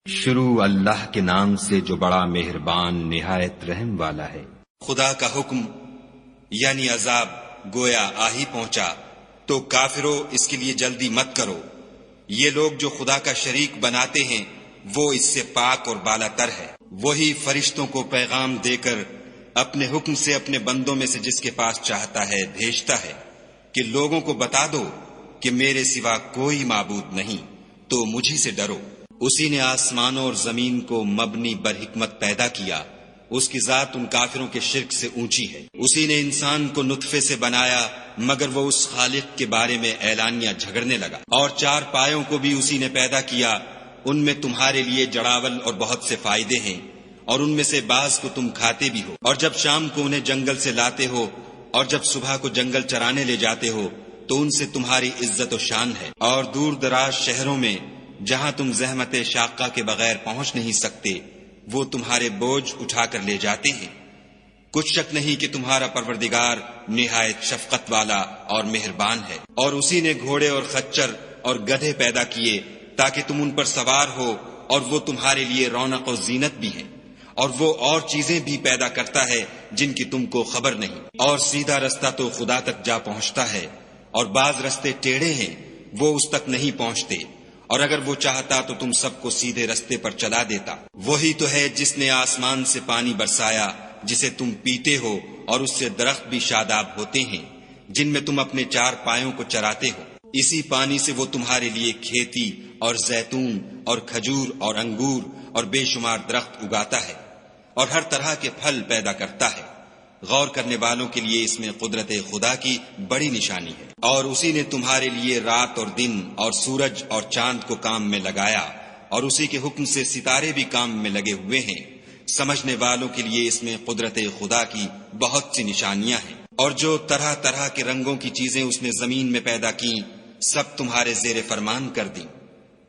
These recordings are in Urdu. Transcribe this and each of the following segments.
شروع اللہ کے نام سے جو بڑا مہربان نہایت رحم والا ہے۔ خدا کا حکم یعنی عذاب گویا آ ہی پہنچا تو کافروں اس کے لیے جلدی مت کرو۔ یہ لوگ جو خدا کا شریک بناتے ہیں وہ اس سے پاک اور بالا تر ہے۔ وہی فرشتوں کو پیغام دے کر اپنے حکم سے اپنے بندوں میں سے جس کے پاس چاہتا ہے بھیجتا ہے کہ لوگوں کو بتا دو کہ میرے سوا کوئی معبود نہیں، تو مجھی سے ڈرو۔ اسی نے آسمانوں اور زمین کو مبنی بر حکمت پیدا کیا، اس کی ذات ان کافروں کے شرک سے اونچی ہے۔ اسی نے انسان کو نطفے سے بنایا مگر وہ اس خالق کے بارے میں اعلانیہ جھگڑنے لگا۔ اور چار پایوں کو بھی اسی نے پیدا کیا، ان میں تمہارے لیے جڑاول اور بہت سے فائدے ہیں، اور ان میں سے بعض کو تم کھاتے بھی ہو۔ اور جب شام کو انہیں جنگل سے لاتے ہو اور جب صبح کو جنگل چرانے لے جاتے ہو تو ان سے تمہاری عزت و شان ہے۔ اور دور دراز شہروں میں جہاں تم زحمت شاقہ کے بغیر پہنچ نہیں سکتے وہ تمہارے بوجھ اٹھا کر لے جاتے ہیں۔ کچھ شک نہیں کہ تمہارا پروردگار نہایت شفقت والا اور مہربان ہے۔ اور اسی نے گھوڑے اور خچر اور گدھے پیدا کیے تاکہ تم ان پر سوار ہو، اور وہ تمہارے لیے رونق و زینت بھی ہیں۔ اور وہ اور چیزیں بھی پیدا کرتا ہے جن کی تم کو خبر نہیں۔ اور سیدھا رستہ تو خدا تک جا پہنچتا ہے، اور بعض رستے ٹیڑھے ہیں وہ اس تک نہیں پہنچتے، اور اگر وہ چاہتا تو تم سب کو سیدھے رستے پر چلا دیتا۔ وہی تو ہے جس نے آسمان سے پانی برسایا جسے تم پیتے ہو، اور اس سے درخت بھی شاداب ہوتے ہیں جن میں تم اپنے چار پایوں کو چراتے ہو۔ اسی پانی سے وہ تمہارے لیے کھیتی اور زیتون اور کھجور اور انگور اور بے شمار درخت اگاتا ہے، اور ہر طرح کے پھل پیدا کرتا ہے۔ غور کرنے والوں کے لیے اس میں قدرت خدا کی بڑی نشانی ہے۔ اور اسی نے تمہارے لیے رات اور دن اور سورج اور چاند کو کام میں لگایا، اور اسی کے حکم سے ستارے بھی کام میں لگے ہوئے ہیں۔ سمجھنے والوں کے لیے اس میں قدرت خدا کی بہت سی نشانیاں ہیں۔ اور جو طرح طرح کے رنگوں کی چیزیں اس نے زمین میں پیدا کی سب تمہارے زیر فرمان کر دیں۔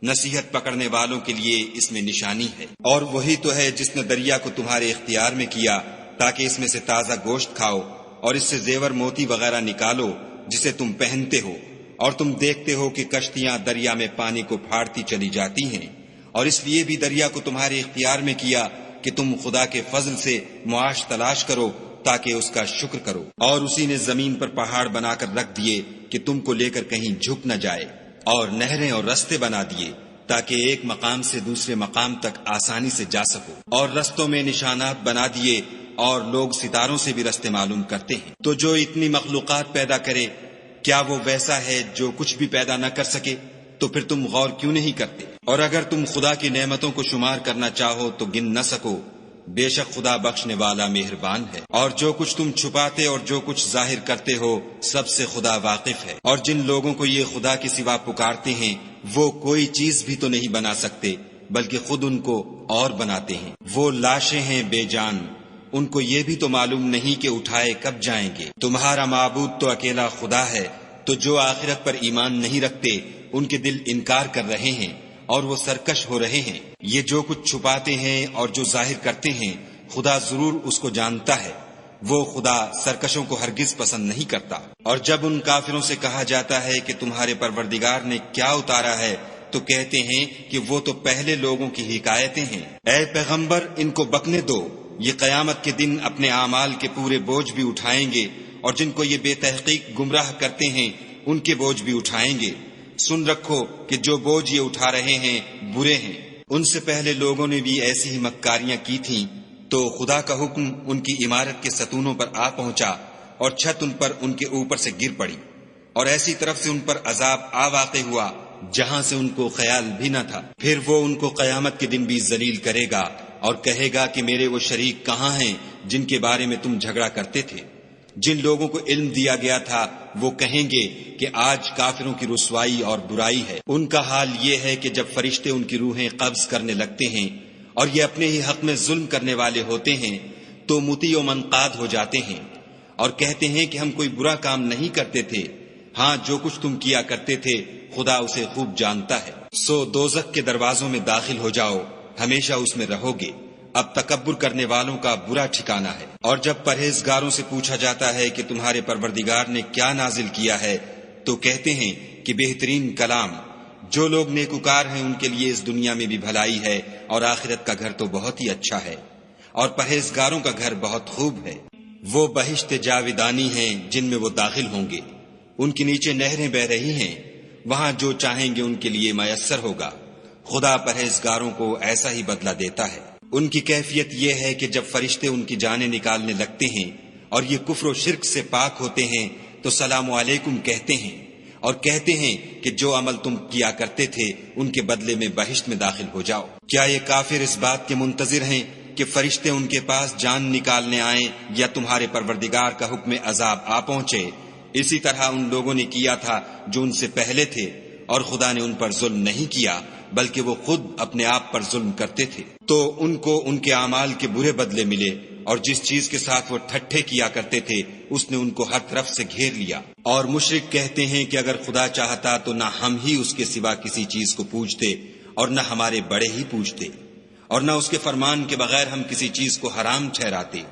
نصیحت پکڑنے والوں کے لیے اس میں نشانی ہے۔ اور وہی تو ہے جس نے دریا کو تمہارے اختیار میں کیا تاکہ اس میں سے تازہ گوشت کھاؤ، اور اس سے زیور موتی وغیرہ نکالو جسے تم پہنتے ہو، اور تم دیکھتے ہو کہ کشتیاں دریا میں پانی کو پھاڑتی چلی جاتی ہیں۔ اور اس لیے بھی دریا کو تمہارے اختیار میں کیا کہ تم خدا کے فضل سے معاش تلاش کرو تاکہ اس کا شکر کرو۔ اور اسی نے زمین پر پہاڑ بنا کر رکھ دیے کہ تم کو لے کر کہیں جھک نہ جائے، اور نہریں اور رستے بنا دیے تاکہ ایک مقام سے دوسرے مقام تک آسانی سے جا سکو۔ اور رستوں میں نشانات بنا دیے، اور لوگ ستاروں سے بھی رستے معلوم کرتے ہیں۔ تو جو اتنی مخلوقات پیدا کرے کیا وہ ویسا ہے جو کچھ بھی پیدا نہ کر سکے؟ تو پھر تم غور کیوں نہیں کرتے؟ اور اگر تم خدا کی نعمتوں کو شمار کرنا چاہو تو گن نہ سکو، بے شک خدا بخشنے والا مہربان ہے۔ اور جو کچھ تم چھپاتے اور جو کچھ ظاہر کرتے ہو سب سے خدا واقف ہے۔ اور جن لوگوں کو یہ خدا کے سوا پکارتے ہیں وہ کوئی چیز بھی تو نہیں بنا سکتے بلکہ خود ان کو اور بناتے ہیں۔ وہ لاشیں ہیں بے جان، ان کو یہ بھی تو معلوم نہیں کہ اٹھائے کب جائیں گے۔ تمہارا معبود تو اکیلا خدا ہے، تو جو آخرت پر ایمان نہیں رکھتے ان کے دل انکار کر رہے ہیں اور وہ سرکش ہو رہے ہیں۔ یہ جو کچھ چھپاتے ہیں اور جو ظاہر کرتے ہیں خدا ضرور اس کو جانتا ہے۔ وہ خدا سرکشوں کو ہرگز پسند نہیں کرتا۔ اور جب ان کافروں سے کہا جاتا ہے کہ تمہارے پروردگار نے کیا اتارا ہے تو کہتے ہیں کہ وہ تو پہلے لوگوں کی حکایتیں ہیں۔ اے پیغمبر ان کو بکنے دو، یہ قیامت کے دن اپنے اعمال کے پورے بوجھ بھی اٹھائیں گے، اور جن کو یہ بے تحقیق گمراہ کرتے ہیں ان کے بوجھ بھی اٹھائیں گے۔ سن رکھو کہ جو بوجھ یہ اٹھا رہے ہیں برے ہیں۔ ان سے پہلے لوگوں نے بھی ایسی ہی مکاریاں کی تھیں، تو خدا کا حکم ان کی عمارت کے ستونوں پر آ پہنچا اور چھت ان پر ان کے اوپر سے گر پڑی، اور ایسی طرف سے ان پر عذاب آ واقع ہوا جہاں سے ان کو خیال بھی نہ تھا۔ پھر وہ ان کو قیامت کے دن بھی ذلیل کرے گا اور کہے گا کہ میرے وہ شریک کہاں ہیں جن کے بارے میں تم جھگڑا کرتے تھے؟ جن لوگوں کو علم دیا گیا تھا وہ کہیں گے کہ آج کافروں کی رسوائی اور برائی ہے۔ ان کا حال یہ ہے کہ جب فرشتے ان کی روحیں قبض کرنے لگتے ہیں اور یہ اپنے ہی حق میں ظلم کرنے والے ہوتے ہیں تو مطیع و منقاد ہو جاتے ہیں اور کہتے ہیں کہ ہم کوئی برا کام نہیں کرتے تھے، ہاں جو کچھ تم کیا کرتے تھے خدا اسے خوب جانتا ہے۔ سو دوزخ کے دروازوں میں داخل ہو جاؤ، ہمیشہ اس میں رہو گے۔ اب تکبر کرنے والوں کا برا ٹھکانہ ہے۔ اور جب پرہیزگاروں سے پوچھا جاتا ہے کہ تمہارے پروردگار نے کیا نازل کیا ہے تو کہتے ہیں کہ بہترین کلام جو لوگ نیکوکار ہیں ان کے لیے اس دنیا میں بھی بھلائی ہے اور آخرت کا گھر تو بہت ہی اچھا ہے، اور پرہیزگاروں کا گھر بہت خوب ہے۔ وہ بہشت جاویدانی ہیں جن میں وہ داخل ہوں گے، ان کے نیچے نہریں بہ رہی ہیں، وہاں جو چاہیں گے ان کے لیے میسر ہوگا۔ خدا پرہیزگاروں کو ایسا ہی بدلہ دیتا ہے۔ ان کی کیفیت یہ ہے کہ جب فرشتے ان کی جانیں نکالنے لگتے ہیں اور یہ کفر و شرک سے پاک ہوتے ہیں تو سلام علیکم کہتے ہیں اور کہتے ہیں کہ جو عمل تم کیا کرتے تھے ان کے بدلے میں بہشت میں داخل ہو جاؤ۔ کیا یہ کافر اس بات کے منتظر ہیں کہ فرشتے ان کے پاس جان نکالنے آئیں یا تمہارے پروردگار کا حکم عذاب آ پہنچے؟ اسی طرح ان لوگوں نے کیا تھا جو ان سے پہلے تھے، اور خدا نے ان پر ظلم نہیں کیا بلکہ وہ خود اپنے آپ پر ظلم کرتے تھے۔ تو ان کو ان کے اعمال کے برے بدلے ملے، اور جس چیز کے ساتھ وہ ٹھٹھے کیا کرتے تھے اس نے ان کو ہر طرف سے گھیر لیا۔ اور مشرک کہتے ہیں کہ اگر خدا چاہتا تو نہ ہم ہی اس کے سوا کسی چیز کو پوجتے اور نہ ہمارے بڑے ہی پوجتے، اور نہ اس کے فرمان کے بغیر ہم کسی چیز کو حرام ٹھہراتے۔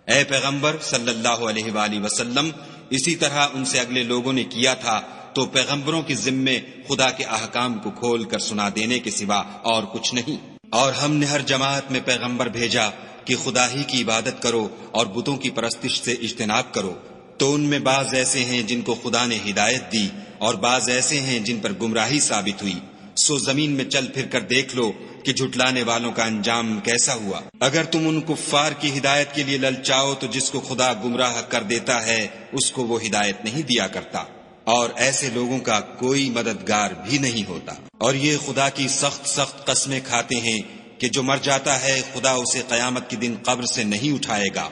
اے پیغمبر صلی اللہ علیہ وآلہ وسلم، اسی طرح ان سے اگلے لوگوں نے کیا تھا، تو پیغمبروں کے ذمے خدا کے احکام کو کھول کر سنا دینے کے سوا اور کچھ نہیں۔ اور ہم نے ہر جماعت میں پیغمبر بھیجا کہ خدا ہی کی عبادت کرو اور بتوں کی پرستش سے اجتناب کرو، تو ان میں بعض ایسے ہیں جن کو خدا نے ہدایت دی اور بعض ایسے ہیں جن پر گمراہی ثابت ہوئی۔ سو زمین میں چل پھر کر دیکھ لو کہ جھٹلانے والوں کا انجام کیسا ہوا۔ اگر تم ان کفار کی ہدایت کے لیے للچاؤ تو جس کو خدا گمراہ کر دیتا ہے اس کو وہ ہدایت نہیں دیا کرتا، اور ایسے لوگوں کا کوئی مددگار بھی نہیں ہوتا۔ اور یہ خدا کی سخت سخت قسمیں کھاتے ہیں کہ جو مر جاتا ہے خدا اسے قیامت کے دن قبر سے نہیں اٹھائے گا۔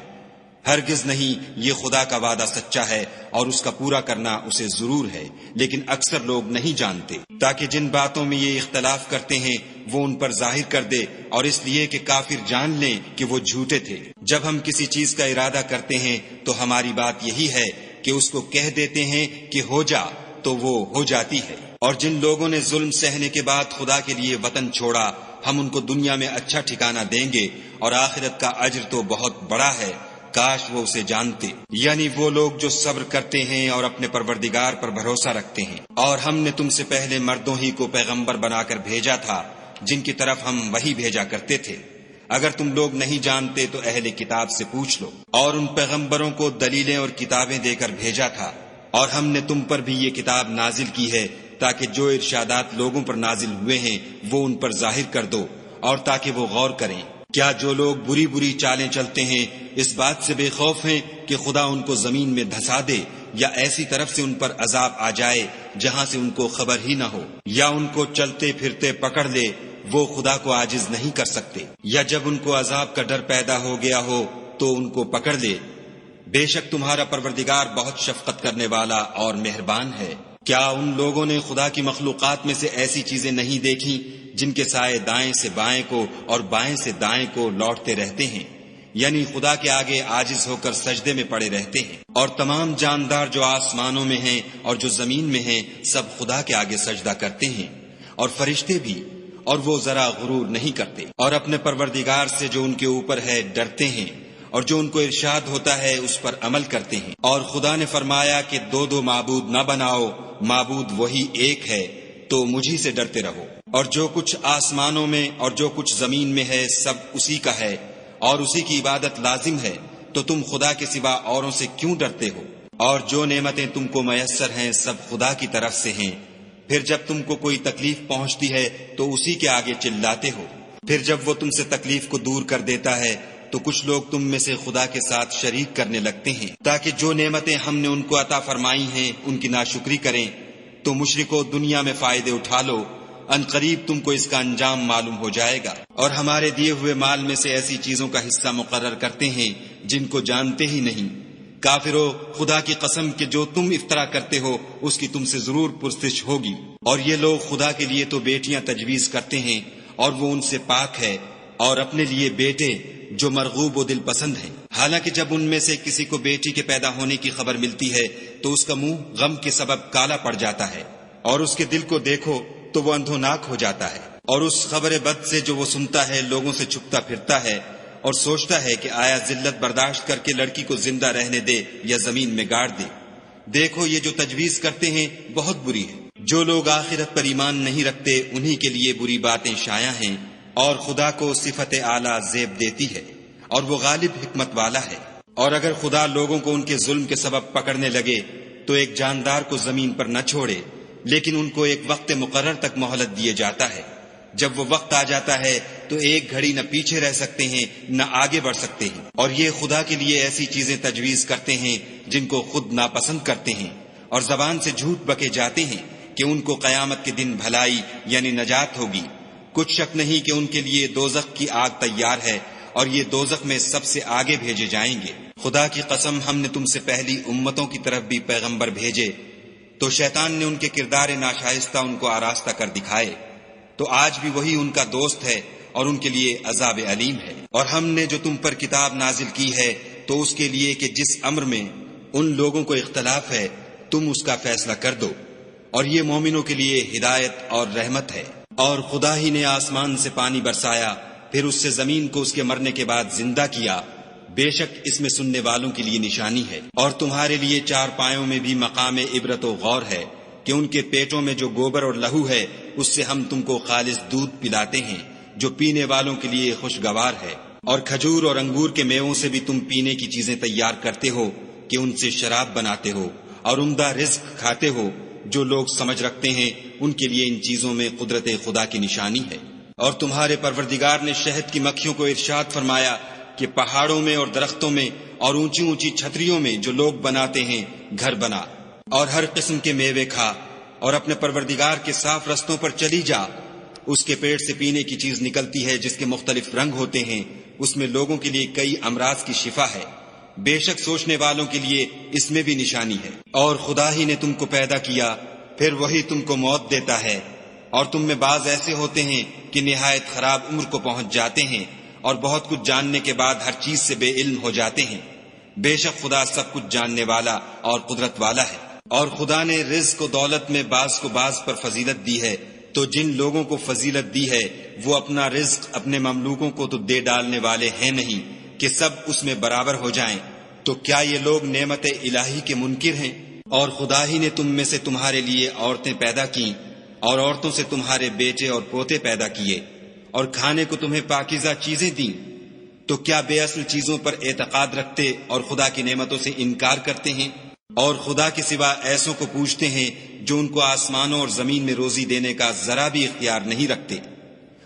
ہرگز نہیں، یہ خدا کا وعدہ سچا ہے اور اس کا پورا کرنا اسے ضرور ہے، لیکن اکثر لوگ نہیں جانتے۔ تاکہ جن باتوں میں یہ اختلاف کرتے ہیں وہ ان پر ظاہر کر دے، اور اس لیے کہ کافر جان لیں کہ وہ جھوٹے تھے۔ جب ہم کسی چیز کا ارادہ کرتے ہیں تو ہماری بات یہی ہے کہ اس کو کہہ دیتے ہیں کہ ہو جا، تو وہ ہو جاتی ہے۔ اور جن لوگوں نے ظلم سہنے کے بعد خدا کے لیے وطن چھوڑا، ہم ان کو دنیا میں اچھا ٹھکانہ دیں گے، اور آخرت کا اجر تو بہت بڑا ہے، کاش وہ اسے جانتے۔ یعنی وہ لوگ جو صبر کرتے ہیں اور اپنے پروردگار پر بھروسہ رکھتے ہیں۔ اور ہم نے تم سے پہلے مردوں ہی کو پیغمبر بنا کر بھیجا تھا جن کی طرف ہم وحی بھیجا کرتے تھے۔ اگر تم لوگ نہیں جانتے تو اہل کتاب سے پوچھ لو۔ اور ان پیغمبروں کو دلیلیں اور کتابیں دے کر بھیجا تھا، اور ہم نے تم پر بھی یہ کتاب نازل کی ہے تاکہ جو ارشادات لوگوں پر نازل ہوئے ہیں وہ ان پر ظاہر کر دو، اور تاکہ وہ غور کریں۔ کیا جو لوگ بری بری چالیں چلتے ہیں اس بات سے بے خوف ہیں کہ خدا ان کو زمین میں دھسا دے، یا ایسی طرف سے ان پر عذاب آ جائے جہاں سے ان کو خبر ہی نہ ہو، یا ان کو چلتے پھرتے پکڑ لے؟ وہ خدا کو عاجز نہیں کر سکتے۔ یا جب ان کو عذاب کا ڈر پیدا ہو گیا ہو تو ان کو پکڑ لے۔ بے شک تمہارا پروردگار بہت شفقت کرنے والا اور مہربان ہے۔ کیا ان لوگوں نے خدا کی مخلوقات میں سے ایسی چیزیں نہیں دیکھی جن کے سائے دائیں سے بائیں کو اور بائیں سے دائیں کو لوٹتے رہتے ہیں؟ یعنی خدا کے آگے عاجز ہو کر سجدے میں پڑے رہتے ہیں۔ اور تمام جاندار جو آسمانوں میں ہیں اور جو زمین میں ہیں سب خدا کے آگے سجدہ کرتے ہیں، اور فرشتے بھی، اور وہ ذرا غرور نہیں کرتے، اور اپنے پروردگار سے جو ان کے اوپر ہے ڈرتے ہیں، اور جو ان کو ارشاد ہوتا ہے اس پر عمل کرتے ہیں۔ اور خدا نے فرمایا کہ دو معبود نہ بناؤ، معبود وہی ایک ہے، تو مجھی سے ڈرتے رہو۔ اور جو کچھ آسمانوں میں اور جو کچھ زمین میں ہے سب اسی کا ہے، اور اسی کی عبادت لازم ہے، تو تم خدا کے سوا اوروں سے کیوں ڈرتے ہو؟ اور جو نعمتیں تم کو میسر ہیں سب خدا کی طرف سے ہیں۔ پھر جب تم کو کوئی تکلیف پہنچتی ہے تو اسی کے آگے چلاتے ہو، پھر جب وہ تم سے تکلیف کو دور کر دیتا ہے تو کچھ لوگ تم میں سے خدا کے ساتھ شریک کرنے لگتے ہیں تاکہ جو نعمتیں ہم نے ان کو عطا فرمائی ہیں ان کی ناشکری کریں۔ تو مشرکو دنیا میں فائدے اٹھا لو، ان قریب تم کو اس کا انجام معلوم ہو جائے گا۔ اور ہمارے دیے ہوئے مال میں سے ایسی چیزوں کا حصہ مقرر کرتے ہیں جن کو جانتے ہی نہیں۔ کافرو، خدا کی قسم کہ جو تم افطرا کرتے ہو اس کی تم سے ضرور پرسش ہوگی۔ اور یہ لوگ خدا کے لیے تو بیٹیاں تجویز کرتے ہیں اور وہ ان سے پاک ہے، اور اپنے لیے بیٹے جو مرغوب و دل پسند ہیں۔ حالانکہ جب ان میں سے کسی کو بیٹی کے پیدا ہونے کی خبر ملتی ہے تو اس کا منہ غم کے سبب کالا پڑ جاتا ہے، اور اس کے دل کو دیکھو تو وہ اندھوناک ہو جاتا ہے۔ اور اس خبر بد سے جو وہ سنتا ہے لوگوں سے چھپتا پھرتا ہے اور سوچتا ہے کہ آیا ذلت برداشت کر کے لڑکی کو زندہ رہنے دے یا زمین میں گاڑ دے۔ دیکھو یہ جو تجویز کرتے ہیں بہت بری ہے۔ جو لوگ آخرت پر ایمان نہیں رکھتے انہی کے لیے بری باتیں شائع ہیں، اور خدا کو صفت اعلیٰ زیب دیتی ہے، اور وہ غالب حکمت والا ہے۔ اور اگر خدا لوگوں کو ان کے ظلم کے سبب پکڑنے لگے تو ایک جاندار کو زمین پر نہ چھوڑے، لیکن ان کو ایک وقت مقرر تک مہلت دیے جاتا ہے۔ جب وہ وقت آ جاتا ہے تو ایک گھڑی نہ پیچھے رہ سکتے ہیں نہ آگے بڑھ سکتے ہیں، اور یہ خدا کے لیے ایسی چیزیں تجویز کرتے ہیں جن کو خود ناپسند کرتے ہیں، اور زبان سے جھوٹ بکے جاتے ہیں کہ ان کو قیامت کے دن بھلائی یعنی نجات ہوگی۔ کچھ شک نہیں کہ ان کے لیے دوزخ کی آگ تیار ہے، اور یہ دوزخ میں سب سے آگے بھیجے جائیں گے۔ خدا کی قسم، ہم نے تم سے پہلی امتوں کی طرف بھی پیغمبر بھیجے، تو شیطان نے ان کے کردار ناشائستہ ان کو آراستہ کر دکھائے، تو آج بھی وہی ان کا دوست ہے اور ان کے لیے عذاب علیم ہے۔ اور ہم نے جو تم پر کتاب نازل کی ہے تو اس کے لیے کہ جس امر میں ان لوگوں کو اختلاف ہے تم اس کا فیصلہ کر دو، اور یہ مومنوں کے لیے ہدایت اور رحمت ہے۔ اور خدا ہی نے آسمان سے پانی برسایا، پھر اس سے زمین کو اس کے مرنے کے بعد زندہ کیا، بے شک اس میں سننے والوں کے لیے نشانی ہے۔ اور تمہارے لیے چار پایوں میں بھی مقام عبرت و غور ہے کہ ان کے پیٹوں میں جو گوبر اور لہو ہے اس سے ہم تم کو خالص دودھ پلاتے ہیں جو پینے والوں کے لیے خوشگوار ہے، اور کھجور اور انگور کے میووں سے بھی تم پینے کی چیزیں تیار کرتے ہو کہ ان سے شراب بناتے ہو، اور عمدہ رزق کھاتے ہو۔ جو لوگ سمجھ رکھتے ہیں ان کے لیے ان چیزوں میں قدرت خدا کی نشانی ہے۔ اور تمہارے پروردگار نے شہد کی مکھیوں کو ارشاد فرمایا کہ پہاڑوں میں اور درختوں میں اور اونچی اونچی چھتریوں میں جو لوگ بناتے ہیں گھر بنا، اور ہر قسم کے میوے کھا، اور اپنے پروردگار کے صاف رستوں پر چلی جا۔ اس کے پیٹ سے پینے کی چیز نکلتی ہے جس کے مختلف رنگ ہوتے ہیں، اس میں لوگوں کے لیے کئی امراض کی شفا ہے، بے شک سوچنے والوں کے لیے اس میں بھی نشانی ہے۔ اور خدا ہی نے تم کو پیدا کیا، پھر وہی تم کو موت دیتا ہے، اور تم میں بعض ایسے ہوتے ہیں کہ نہایت خراب عمر کو پہنچ جاتے ہیں، اور بہت کچھ جاننے کے بعد ہر چیز سے بے علم ہو جاتے ہیں۔ بے شک خدا سب کچھ جاننے والا اور قدرت والا ہے۔ اور خدا نے رزق و دولت میں بعض کو بعض پر فضیلت دی ہے، تو جن لوگوں کو فضیلت دی ہے وہ اپنا رزق اپنے مملوکوں کو تو دے ڈالنے والے ہیں نہیں کہ سب اس میں برابر ہو جائیں، تو کیا یہ لوگ نعمت الہی کے منکر ہیں؟ اور خدا ہی نے تم میں سے تمہارے لیے عورتیں پیدا کیں، اور عورتوں سے تمہارے بیٹے اور پوتے پیدا کیے، اور کھانے کو تمہیں پاکیزہ چیزیں دیں، تو کیا بے اصل چیزوں پر اعتقاد رکھتے اور خدا کی نعمتوں سے انکار کرتے ہیں؟ اور خدا کے سوا ایسوں کو پوچھتے ہیں جو ان کو آسمانوں اور زمین میں روزی دینے کا ذرا بھی اختیار نہیں رکھتے،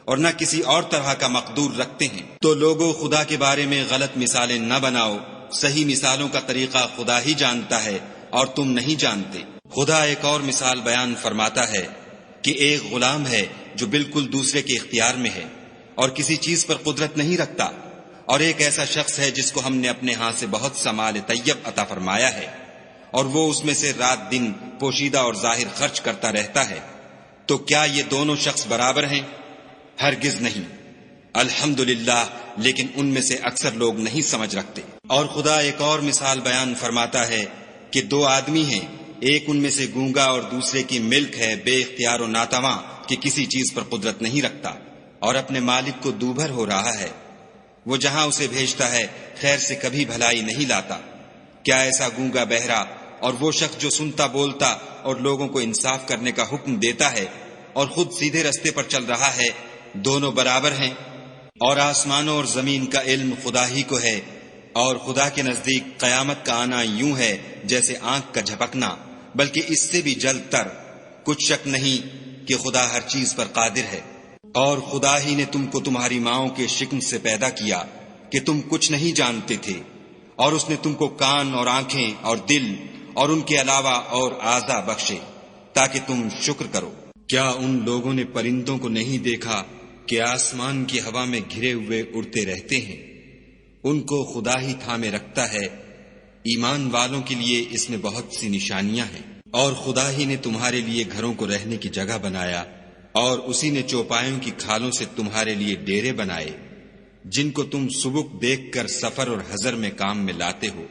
اور نہ کسی اور طرح کا مقدور رکھتے ہیں۔ تو لوگوں، خدا کے بارے میں غلط مثالیں نہ بناؤ، صحیح مثالوں کا طریقہ خدا ہی جانتا ہے اور تم نہیں جانتے۔ خدا ایک اور مثال بیان فرماتا ہے کہ ایک غلام ہے جو بالکل دوسرے کے اختیار میں ہے اور کسی چیز پر قدرت نہیں رکھتا، اور ایک ایسا شخص ہے جس کو ہم نے اپنے ہاں سے بہت سا مال طیب عطا فرمایا ہے، اور وہ اس میں سے رات دن پوشیدہ اور ظاہر خرچ کرتا رہتا ہے۔ تو کیا یہ دونوں شخص برابر ہیں؟ ہرگز نہیں۔ الحمدللہ، لیکن ان میں سے اکثر لوگ نہیں سمجھ رکھتے۔ اور خدا ایک اور مثال بیان فرماتا ہے کہ دو آدمی ہیں، ایک ان میں سے گونگا اور دوسرے کی ملک ہے بے اختیار و ناتواں کہ کسی چیز پر قدرت نہیں رکھتا، اور اپنے مالک کو دوبھر ہو رہا ہے، وہ جہاں اسے بھیجتا ہے خیر سے کبھی بھلائی نہیں لاتا۔ کیا ایسا گونگا بہرا اور وہ شخص جو سنتا بولتا اور لوگوں کو انصاف کرنے کا حکم دیتا ہے اور خود سیدھے رستے پر چل رہا ہے، دونوں برابر ہیں؟ اور آسمانوں اور زمین کا علم خدا ہی کو ہے، اور خدا کے نزدیک قیامت کا آنا یوں ہے جیسے آنکھ کا جھپکنا، بلکہ اس سے بھی جلد تر۔ کچھ شک نہیں کہ خدا ہر چیز پر قادر ہے۔ اور خدا ہی نے تم کو تمہاری ماؤں کے شکم سے پیدا کیا کہ تم کچھ نہیں جانتے تھے، اور اس نے تم کو کان اور آنکھیں اور دل اور ان کے علاوہ اور اعضاء بخشے تاکہ تم شکر کرو۔ کیا ان لوگوں نے پرندوں کو نہیں دیکھا کہ آسمان کی ہوا میں گھرے ہوئے اڑتے رہتے ہیں؟ ان کو خدا ہی تھامے رکھتا ہے۔ ایمان والوں کے لیے اس میں بہت سی نشانیاں ہیں۔ اور خدا ہی نے تمہارے لیے گھروں کو رہنے کی جگہ بنایا، اور اسی نے چوپایوں کی کھالوں سے تمہارے لیے ڈیرے بنائے جن کو تم سبک دیکھ کر سفر اور حضر میں کام میں لاتے ہو،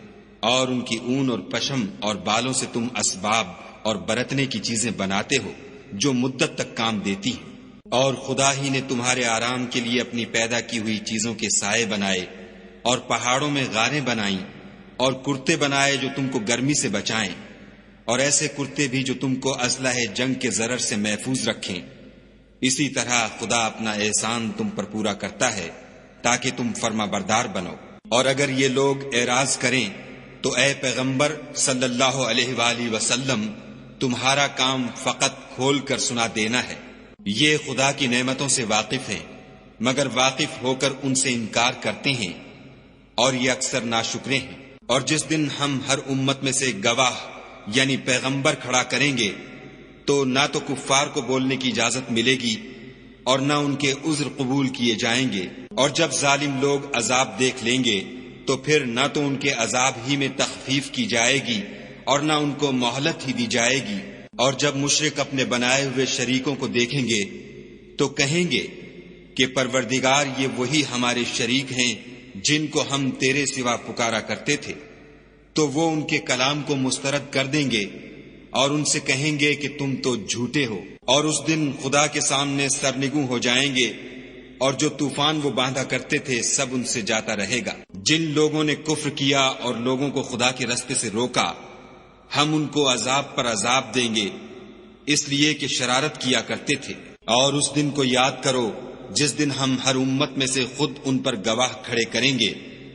اور ان کی اون اور پشم اور بالوں سے تم اسباب اور برتنے کی چیزیں بناتے ہو جو مدت تک کام دیتی ہیں۔ اور خدا ہی نے تمہارے آرام کے لیے اپنی پیدا کی ہوئی چیزوں کے سائے بنائے، اور پہاڑوں میں غاریں بنائیں، اور کرتے بنائے جو تم کو گرمی سے بچائیں، اور ایسے کرتے بھی جو تم کو اسلحہ جنگ کے ضرر سے محفوظ رکھیں۔ اسی طرح خدا اپنا احسان تم پر پورا کرتا ہے تاکہ تم فرما بردار بنو۔ اور اگر یہ لوگ اعراض کریں تو اے پیغمبر صلی اللہ علیہ وآلہ وسلم، تمہارا کام فقط کھول کر سنا دینا ہے۔ یہ خدا کی نعمتوں سے واقف ہیں، مگر واقف ہو کر ان سے انکار کرتے ہیں، اور یہ اکثر ناشکرے ہیں۔ اور جس دن ہم ہر امت میں سے گواہ یعنی پیغمبر کھڑا کریں گے تو نہ تو کفار کو بولنے کی اجازت ملے گی اور نہ ان کے عذر قبول کیے جائیں گے۔ اور جب ظالم لوگ عذاب دیکھ لیں گے تو پھر نہ تو ان کے عذاب ہی میں تخفیف کی جائے گی اور نہ ان کو مہلت ہی دی جائے گی۔ اور جب مشرک اپنے بنائے ہوئے شریکوں کو دیکھیں گے تو کہیں گے کہ پروردگار، یہ وہی ہمارے شریک ہیں جن کو ہم تیرے سوا پکارا کرتے تھے۔ تو وہ ان کے کلام کو مسترد کر دیں گے اور ان سے کہیں گے کہ تم تو جھوٹے ہو۔ اور اس دن خدا کے سامنے سرنگوں ہو جائیں گے، اور جو طوفان وہ باندھا کرتے تھے سب ان سے جاتا رہے گا۔ جن لوگوں نے کفر کیا اور لوگوں کو خدا کے رستے سے روکا، ہم ان کو عذاب پر عذاب دیں گے، اس لیے کہ شرارت کیا کرتے تھے۔ اور اس دن کو یاد کرو جس دن ہم ہر امت میں سے خود ان پر گواہ کھڑے کریں گے۔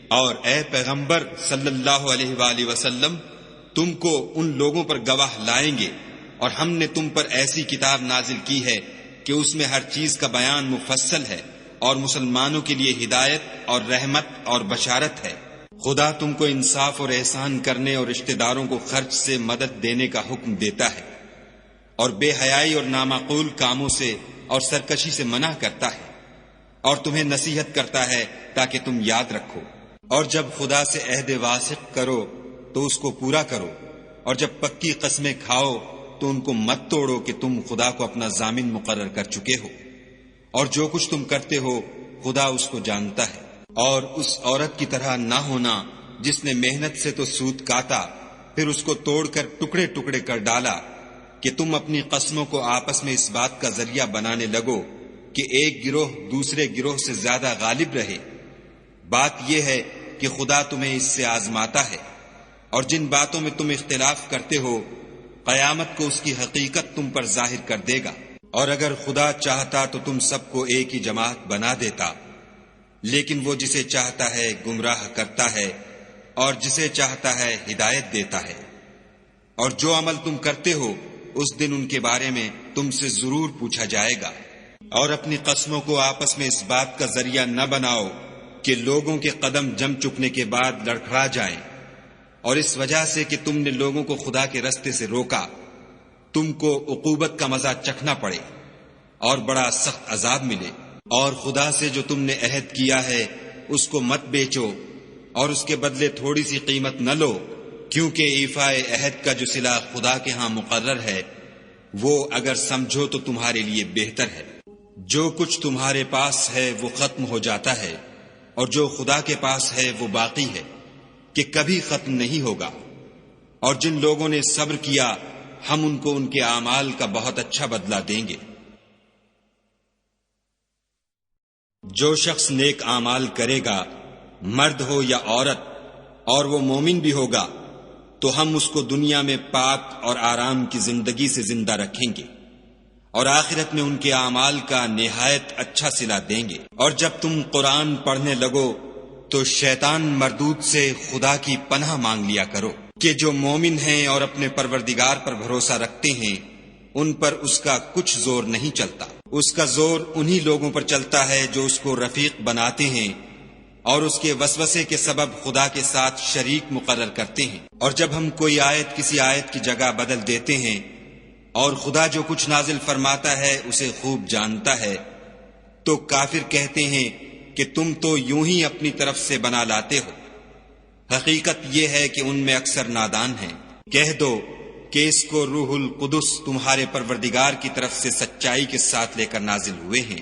اور اے پیغمبر صلی اللہ علیہ وآلہ وسلم، تم کو ان لوگوں پر گواہ لائیں گے، اور ہم نے تم پر ایسی کتاب نازل کی ہے کہ اس میں ہر چیز کا بیان مفصل ہے، اور مسلمانوں کے لیے ہدایت اور رحمت اور بشارت ہے۔ خدا تم کو انصاف اور احسان کرنے اور رشتہ داروں کو خرچ سے مدد دینے کا حکم دیتا ہے، اور بے حیائی اور نامعقول کاموں سے اور سرکشی سے منع کرتا ہے، اور تمہیں نصیحت کرتا ہے تاکہ تم یاد رکھو۔ اور جب خدا سے عہد واثق کرو تو اس کو پورا کرو، اور جب پکی قسمیں کھاؤ تو ان کو مت توڑو کہ تم خدا کو اپنا ضامن مقرر کر چکے ہو، اور جو کچھ تم کرتے ہو خدا اس کو جانتا ہے۔ اور اس عورت کی طرح نہ ہونا جس نے محنت سے تو سود کاتا، پھر اس کو توڑ کر ٹکڑے ٹکڑے کر ڈالا، کہ تم اپنی قسموں کو آپس میں اس بات کا ذریعہ بنانے لگو کہ ایک گروہ دوسرے گروہ سے زیادہ غالب رہے۔ بات یہ ہے کہ خدا تمہیں اس سے آزماتا ہے، اور جن باتوں میں تم اختلاف کرتے ہو قیامت کو اس کی حقیقت تم پر ظاہر کر دے گا۔ اور اگر خدا چاہتا تو تم سب کو ایک ہی جماعت بنا دیتا، لیکن وہ جسے چاہتا ہے گمراہ کرتا ہے اور جسے چاہتا ہے ہدایت دیتا ہے۔ اور جو عمل تم کرتے ہو اس دن ان کے بارے میں تم سے ضرور پوچھا جائے گا۔ اور اپنی قسموں کو آپس میں اس بات کا ذریعہ نہ بناؤ کہ لوگوں کے قدم جم چکنے کے بعد لڑکھڑا جائیں، اور اس وجہ سے کہ تم نے لوگوں کو خدا کے رستے سے روکا تم کو عقوبت کا مزہ چکھنا پڑے اور بڑا سخت عذاب ملے۔ اور خدا سے جو تم نے عہد کیا ہے اس کو مت بیچو، اور اس کے بدلے تھوڑی سی قیمت نہ لو، کیونکہ ایفاء عہد کا جو صلہ خدا کے ہاں مقرر ہے وہ اگر سمجھو تو تمہارے لیے بہتر ہے۔ جو کچھ تمہارے پاس ہے وہ ختم ہو جاتا ہے، اور جو خدا کے پاس ہے وہ باقی ہے کہ کبھی ختم نہیں ہوگا۔ اور جن لوگوں نے صبر کیا ہم ان کو ان کے اعمال کا بہت اچھا بدلہ دیں گے۔ جو شخص نیک اعمال کرے گا، مرد ہو یا عورت، اور وہ مومن بھی ہوگا، تو ہم اس کو دنیا میں پاک اور آرام کی زندگی سے زندہ رکھیں گے، اور آخرت میں ان کے اعمال کا نہایت اچھا صلہ دیں گے۔ اور جب تم قرآن پڑھنے لگو تو شیطان مردود سے خدا کی پناہ مانگ لیا کرو، کہ جو مومن ہیں اور اپنے پروردگار پر بھروسہ رکھتے ہیں ان پر اس کا کچھ زور نہیں چلتا۔ اس کا زور انہی لوگوں پر چلتا ہے جو اس کو رفیق بناتے ہیں اور اس کے وسوسے کے سبب خدا کے ساتھ شریک مقرر کرتے ہیں۔ اور جب ہم کوئی آیت کسی آیت کی جگہ بدل دیتے ہیں، اور خدا جو کچھ نازل فرماتا ہے اسے خوب جانتا ہے، تو کافر کہتے ہیں کہ تم تو یوں ہی اپنی طرف سے بنا لاتے ہو۔ حقیقت یہ ہے کہ ان میں اکثر نادان ہیں۔ کہہ دو کہ اس کو روح القدس تمہارے پروردگار کی طرف سے سچائی کے ساتھ لے کر نازل ہوئے ہیں،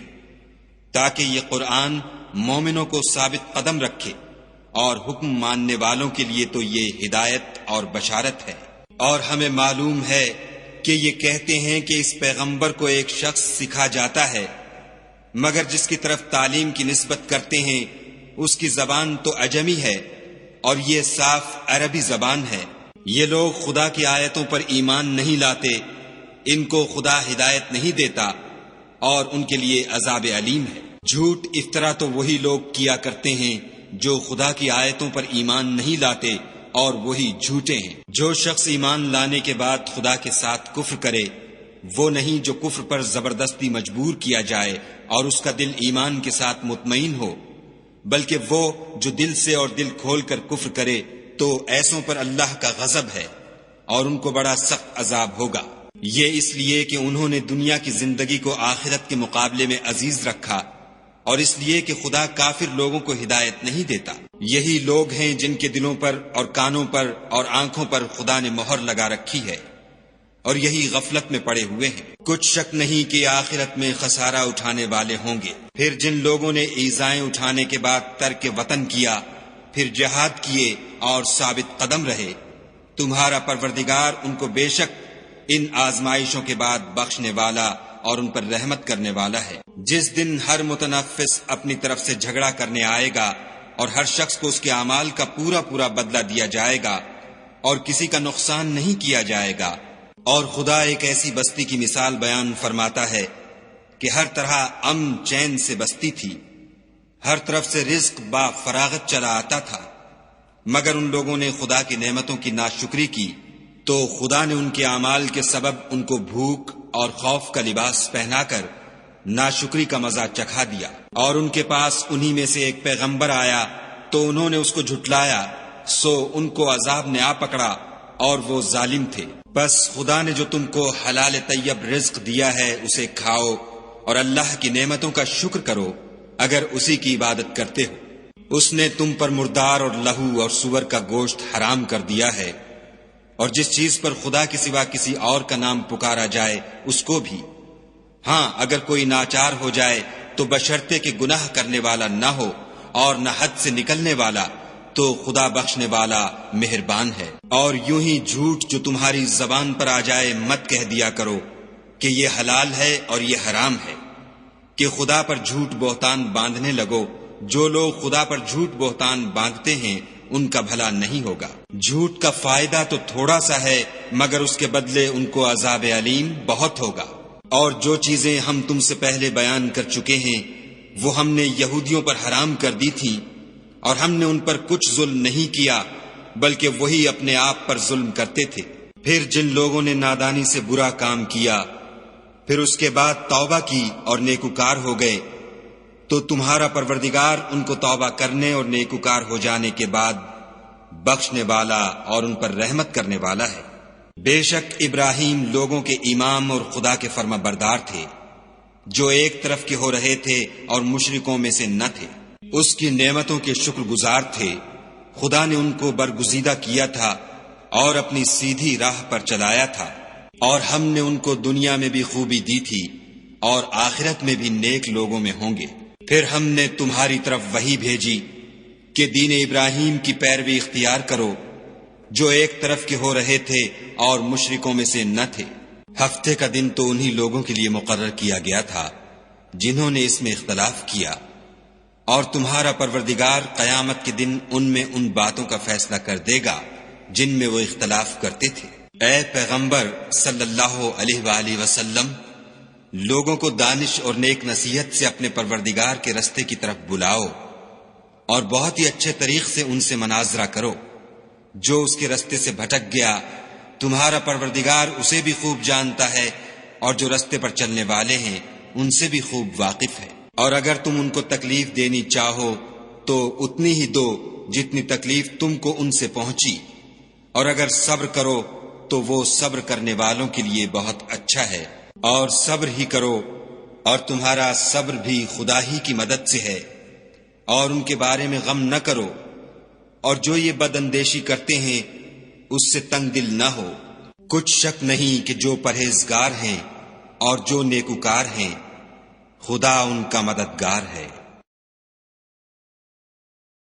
تاکہ یہ قرآن مومنوں کو ثابت قدم رکھے، اور حکم ماننے والوں کے لیے تو یہ ہدایت اور بشارت ہے۔ اور ہمیں معلوم ہے کہ یہ کہتے ہیں کہ اس پیغمبر کو ایک شخص سکھا جاتا ہے، مگر جس کی طرف تعلیم کی نسبت کرتے ہیں اس کی زبان تو عجمی ہے اور یہ صاف عربی زبان ہے۔ یہ لوگ خدا کی آیتوں پر ایمان نہیں لاتے، ان کو خدا ہدایت نہیں دیتا اور ان کے لیے عذاب علیم ہے۔ جھوٹ افطرا تو وہی لوگ کیا کرتے ہیں جو خدا کی آیتوں پر ایمان نہیں لاتے اور وہی جھوٹے ہیں۔ جو شخص ایمان لانے کے بعد خدا کے ساتھ کفر کرے وہ نہیں جو کفر پر زبردستی مجبور کیا جائے اور اس کا دل ایمان کے ساتھ مطمئن ہو، بلکہ وہ جو دل سے اور دل کھول کر کفر کرے تو ایسوں پر اللہ کا غضب ہے اور ان کو بڑا سخت عذاب ہوگا۔ یہ اس لیے کہ انہوں نے دنیا کی زندگی کو آخرت کے مقابلے میں عزیز رکھا اور اس لیے کہ خدا کافر لوگوں کو ہدایت نہیں دیتا۔ یہی لوگ ہیں جن کے دلوں پر اور کانوں پر اور آنکھوں پر خدا نے مہر لگا رکھی ہے اور یہی غفلت میں پڑے ہوئے ہیں۔ کچھ شک نہیں کہ آخرت میں خسارہ اٹھانے والے ہوں گے۔ پھر جن لوگوں نے ایذائیں اٹھانے کے بعد ترک وطن کیا، پھر جہاد کیے اور ثابت قدم رہے، تمہارا پروردگار ان کو بے شک ان آزمائشوں کے بعد بخشنے والا اور ان پر رحمت کرنے والا ہے۔ جس دن ہر متنفس اپنی طرف سے جھگڑا کرنے آئے گا اور ہر شخص کو اس کے اعمال کا پورا پورا بدلہ دیا جائے گا اور کسی کا نقصان نہیں کیا جائے گا۔ اور خدا ایک ایسی بستی کی مثال بیان فرماتا ہے کہ ہر طرح امن چین سے بستی تھی، ہر طرف سے رزق با فراغت چلا آتا تھا، مگر ان لوگوں نے خدا کی نعمتوں کی ناشکری کی تو خدا نے ان کے اعمال کے سبب ان کو بھوک اور خوف کا لباس پہنا کر ناشکری کا مزہ چکھا دیا۔ اور ان کے پاس انہی میں سے ایک پیغمبر آیا تو انہوں نے اس کو جھٹلایا، سو ان کو عذاب نے آ پکڑا اور وہ ظالم تھے۔ بس خدا نے جو تم کو حلال طیب رزق دیا ہے اسے کھاؤ اور اللہ کی نعمتوں کا شکر کرو اگر اسی کی عبادت کرتے ہو۔ اس نے تم پر مردار اور لہو اور سور کا گوشت حرام کر دیا ہے اور جس چیز پر خدا کے سوا کسی اور کا نام پکارا جائے اس کو بھی۔ ہاں اگر کوئی ناچار ہو جائے تو بشرطے کہ گناہ کرنے والا نہ ہو اور نہ حد سے نکلنے والا، تو خدا بخشنے والا مہربان ہے۔ اور یوں ہی جھوٹ جو تمہاری زبان پر آ جائے مت کہہ دیا کرو کہ یہ حلال ہے اور یہ حرام ہے، کہ خدا پر جھوٹ بہتان باندھنے لگو۔ جو لوگ خدا پر جھوٹ بہتان باندھتے ہیں ان کا بھلا نہیں ہوگا۔ جھوٹ کا فائدہ تو تھوڑا سا ہے مگر اس کے بدلے ان کو عذاب علیم بہت ہوگا۔ اور جو چیزیں ہم تم سے پہلے بیان کر چکے ہیں وہ ہم نے یہودیوں پر حرام کر دی تھی اور ہم نے ان پر کچھ ظلم نہیں کیا بلکہ وہی اپنے آپ پر ظلم کرتے تھے۔ پھر جن لوگوں نے نادانی سے برا کام کیا پھر اس کے بعد توبہ کی اور نیکوکار ہو گئے تو تمہارا پروردگار ان کو توبہ کرنے اور نیکوکار ہو جانے کے بعد بخشنے والا اور ان پر رحمت کرنے والا ہے۔ بے شک ابراہیم لوگوں کے امام اور خدا کے فرما بردار تھے، جو ایک طرف کے ہو رہے تھے اور مشرکوں میں سے نہ تھے۔ اس کی نعمتوں کے شکر گزار تھے۔ خدا نے ان کو برگزیدہ کیا تھا اور اپنی سیدھی راہ پر چلایا تھا، اور ہم نے ان کو دنیا میں بھی خوبی دی تھی اور آخرت میں بھی نیک لوگوں میں ہوں گے۔ پھر ہم نے تمہاری طرف وحی بھیجی کہ دین ابراہیم کی پیروی اختیار کرو، جو ایک طرف کے ہو رہے تھے اور مشرکوں میں سے نہ تھے۔ ہفتے کا دن تو انہی لوگوں کے لیے مقرر کیا گیا تھا جنہوں نے اس میں اختلاف کیا، اور تمہارا پروردگار قیامت کے دن ان میں ان باتوں کا فیصلہ کر دے گا جن میں وہ اختلاف کرتے تھے۔ اے پیغمبر صلی اللہ علیہ وآلہ وسلم، لوگوں کو دانش اور نیک نصیحت سے اپنے پروردگار کے رستے کی طرف بلاؤ اور بہت ہی اچھے طریق سے ان سے مناظرہ کرو۔ جو اس کے رستے سے بھٹک گیا تمہارا پروردگار اسے بھی خوب جانتا ہے، اور جو رستے پر چلنے والے ہیں ان سے بھی خوب واقف ہے۔ اور اگر تم ان کو تکلیف دینی چاہو تو اتنی ہی دو جتنی تکلیف تم کو ان سے پہنچی، اور اگر صبر کرو تو وہ صبر کرنے والوں کے لیے بہت اچھا ہے۔ اور صبر ہی کرو، اور تمہارا صبر بھی خدا ہی کی مدد سے ہے، اور ان کے بارے میں غم نہ کرو، اور جو یہ بد اندیشی کرتے ہیں اس سے تنگ دل نہ ہو۔ کچھ شک نہیں کہ جو پرہیزگار ہیں اور جو نیکوکار ہیں خدا ان کا مددگار ہے۔